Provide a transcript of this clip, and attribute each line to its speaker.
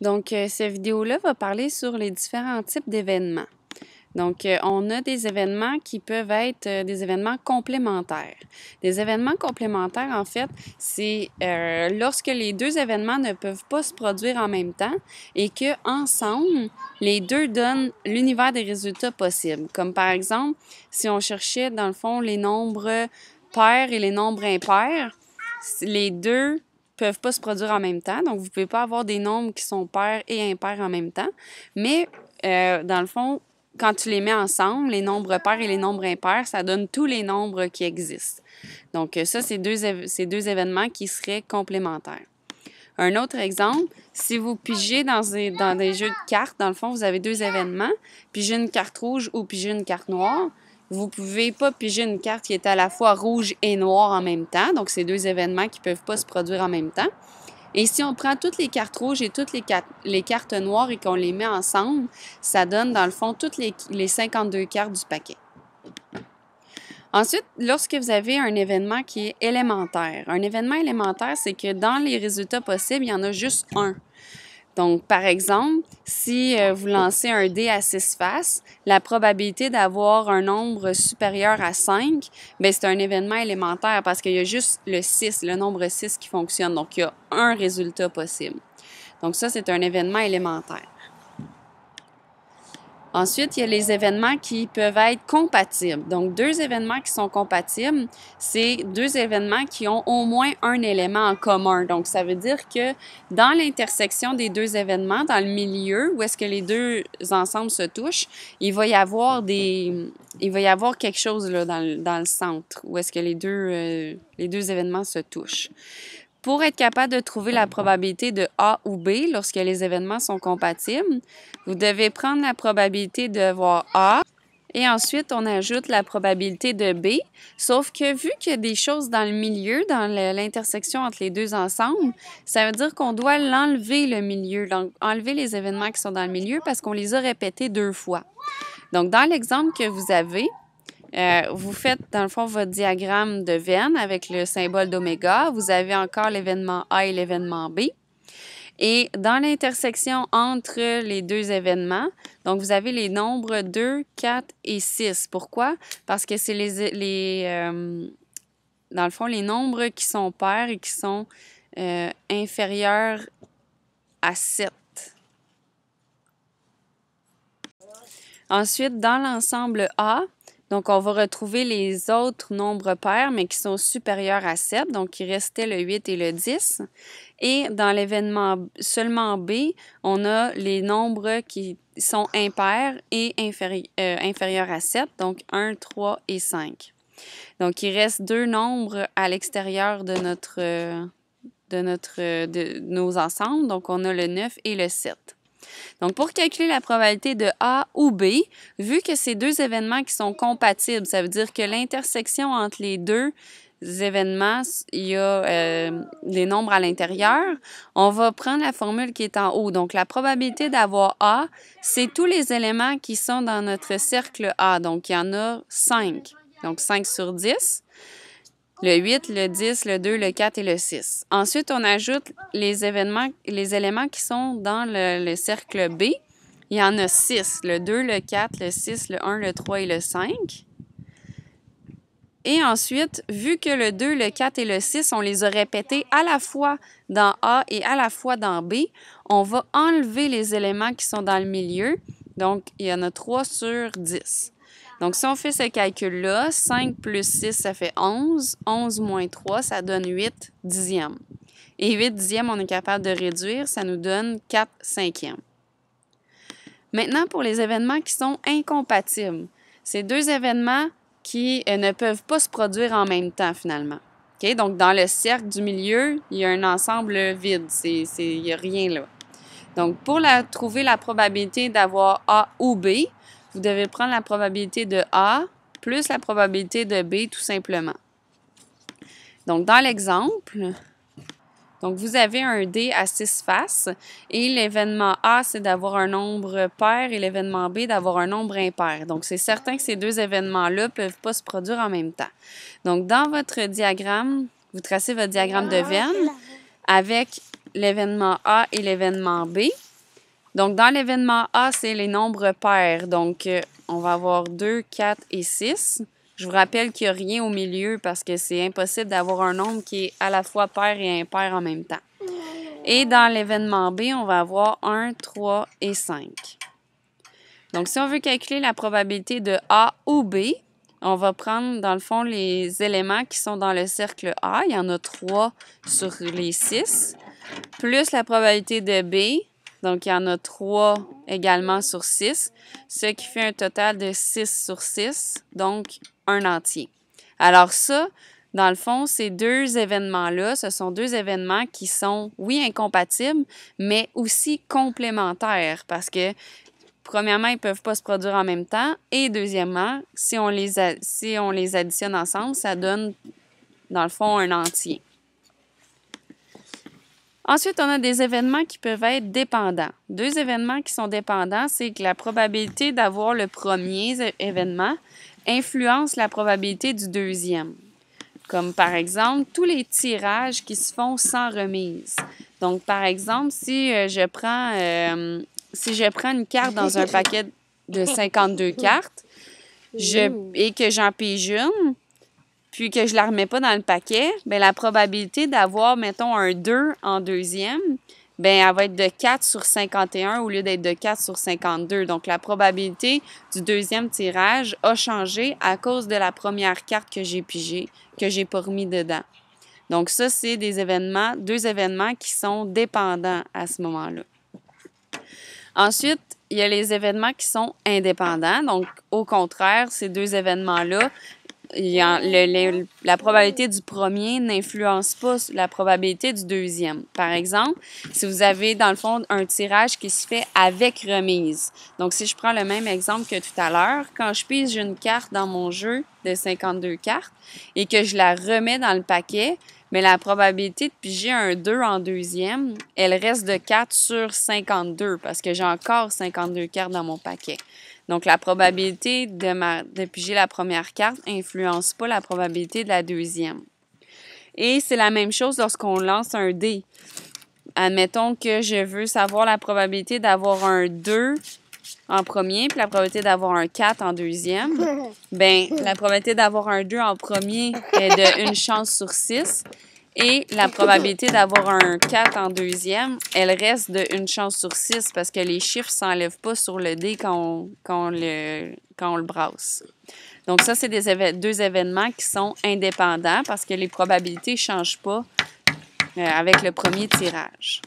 Speaker 1: Donc, cette vidéo-là va parler sur les différents types d'événements. Donc, on a des événements qui peuvent être des événements complémentaires. Des événements complémentaires, en fait, c'est lorsque les deux événements ne peuvent pas se produire en même temps et qu'ensemble, les deux donnent l'univers des résultats possibles. Comme par exemple, si on cherchait, dans le fond, les nombres pairs et les nombres impairs, les deux peuvent pas se produire en même temps. Donc, vous pouvez pas avoir des nombres qui sont pairs et impairs en même temps. Mais, dans le fond, quand tu les mets ensemble, les nombres pairs et les nombres impairs, ça donne tous les nombres qui existent. Donc, ça, c'est deux événements qui seraient complémentaires. Un autre exemple, si vous pigez dans des jeux de cartes, dans le fond, vous avez deux événements, piger une carte rouge ou piger une carte noire. Vous ne pouvez pas piger une carte qui est à la fois rouge et noire en même temps. Donc, c'est deux événements qui ne peuvent pas se produire en même temps. Et si on prend toutes les cartes rouges et toutes les cartes noires et qu'on les met ensemble, ça donne, dans le fond, toutes les 52 cartes du paquet. Ensuite, lorsque vous avez un événement qui est élémentaire, un événement élémentaire, c'est que dans les résultats possibles, il y en a juste un. Donc, par exemple, si vous lancez un dé à 6 faces, la probabilité d'avoir un nombre supérieur à 5, bien, c'est un événement élémentaire parce qu'il y a juste le 6, le nombre 6 qui fonctionne. Donc, il y a un résultat possible. Donc, ça, c'est un événement élémentaire. Ensuite, il y a les événements qui peuvent être compatibles. Donc, deux événements qui sont compatibles, c'est deux événements qui ont au moins un élément en commun. Donc, ça veut dire que dans l'intersection des deux événements, dans le milieu, où est-ce que les deux ensembles se touchent, il va y avoir quelque chose là, dans le centre, où est-ce que les deux événements se touchent. Pour être capable de trouver la probabilité de A ou B lorsque les événements sont compatibles, vous devez prendre la probabilité d'avoir A et ensuite on ajoute la probabilité de B, sauf que vu qu'il y a des choses dans le milieu, dans l'intersection entre les deux ensembles, ça veut dire qu'on doit l'enlever le milieu, donc enlever les événements qui sont dans le milieu parce qu'on les a répétés deux fois. Donc dans l'exemple que vous avez, vous faites, dans le fond, votre diagramme de Venn avec le symbole d'oméga. Vous avez encore l'événement A et l'événement B. Et dans l'intersection entre les deux événements, donc vous avez les nombres 2, 4 et 6. Pourquoi? Parce que c'est dans le fond, les nombres qui sont pairs et qui sont inférieurs à 7. Ensuite, dans l'ensemble A, donc, on va retrouver les autres nombres pairs, mais qui sont supérieurs à 7, donc il restait le 8 et le 10. Et dans l'événement seulement B, on a les nombres qui sont impairs et inférieurs à 7, donc 1, 3 et 5. Donc, il reste deux nombres à l'extérieur de nos ensembles, donc on a le 9 et le 7. Donc, pour calculer la probabilité de A ou B, vu que c'est deux événements qui sont compatibles, ça veut dire que l'intersection entre les deux événements, il y a des nombres à l'intérieur, on va prendre la formule qui est en haut. Donc, la probabilité d'avoir A, c'est tous les éléments qui sont dans notre cercle A. Donc, il y en a 5. Donc, 5 sur 10. Le 8, le 10, le 2, le 4 et le 6. Ensuite, on ajoute les éléments qui sont dans le cercle B. Il y en a 6, le 2, le 4, le 6, le 1, le 3 et le 5. Et ensuite, vu que le 2, le 4 et le 6, on les a répétés à la fois dans A et à la fois dans B, on va enlever les éléments qui sont dans le milieu. Donc, il y en a 3 sur 10. Donc, si on fait ce calcul-là, 5 plus 6, ça fait 11. 11 moins 3, ça donne 8 dixièmes. Et 8 dixièmes, on est capable de réduire, ça nous donne 4 cinquièmes. Maintenant, pour les événements qui sont incompatibles, c'est deux événements qui ne peuvent pas se produire en même temps, finalement. Okay? Donc, dans le cercle du milieu, il y a un ensemble vide. Il n'y a rien là. Donc, pour trouver la probabilité d'avoir A ou B, vous devez prendre la probabilité de A plus la probabilité de B, tout simplement. Donc, dans l'exemple, donc vous avez un dé à 6 faces et l'événement A, c'est d'avoir un nombre pair et l'événement B, d'avoir un nombre impair. Donc, c'est certain que ces deux événements-là ne peuvent pas se produire en même temps. Donc, dans votre diagramme, vous tracez votre diagramme de Venn avec l'événement A et l'événement B. Donc, dans l'événement A, c'est les nombres pairs. Donc, on va avoir 2, 4 et 6. Je vous rappelle qu'il n'y a rien au milieu parce que c'est impossible d'avoir un nombre qui est à la fois pair et impair en même temps. Et dans l'événement B, on va avoir 1, 3 et 5. Donc, si on veut calculer la probabilité de A ou B, on va prendre, dans le fond, les éléments qui sont dans le cercle A. Il y en a 3 sur les 6, plus la probabilité de B. Donc, il y en a 3 également sur 6, ce qui fait un total de 6 sur 6, donc un entier. Alors ça, dans le fond, ces deux événements-là, ce sont deux événements qui sont, oui, incompatibles, mais aussi complémentaires parce que, premièrement, ils ne peuvent pas se produire en même temps et deuxièmement, si on les additionne ensemble, ça donne, dans le fond, un entier. Ensuite, on a des événements qui peuvent être dépendants. Deux événements qui sont dépendants, c'est que la probabilité d'avoir le premier événement influence la probabilité du deuxième. Comme par exemple, tous les tirages qui se font sans remise. Donc, par exemple, si je prends une carte dans un paquet de 52 cartes et que j'en pige une, puis que je ne la remets pas dans le paquet, bien, la probabilité d'avoir, mettons, un 2 en deuxième, bien, elle va être de 4 sur 51 au lieu d'être de 4 sur 52. Donc, la probabilité du deuxième tirage a changé à cause de la première carte que j'ai pigée, que je n'ai pas remis dedans. Donc, ça, c'est deux événements qui sont dépendants à ce moment-là. Ensuite, il y a les événements qui sont indépendants. Donc, au contraire, ces deux événements-là, la probabilité du premier n'influence pas la probabilité du deuxième. Par exemple, si vous avez, dans le fond, un tirage qui se fait avec remise. Donc, si je prends le même exemple que tout à l'heure, quand je pige une carte dans mon jeu de 52 cartes et que je la remets dans le paquet, mais la probabilité de piger un 2 en deuxième, elle reste de 4 sur 52 parce que j'ai encore 52 cartes dans mon paquet. Donc, la probabilité de piger la première carte n'influence pas la probabilité de la deuxième. Et c'est la même chose lorsqu'on lance un dé. Admettons que je veux savoir la probabilité d'avoir un 2 en premier, puis la probabilité d'avoir un 4 en deuxième. Bien, la probabilité d'avoir un 2 en premier est de 1 chance sur 6. Et la probabilité d'avoir un 4 en deuxième, elle reste de 1 chance sur 6 parce que les chiffres ne s'enlèvent pas sur le dé quand on le brasse. Donc ça, c'est deux événements qui sont indépendants parce que les probabilités ne changent pas avec le premier tirage.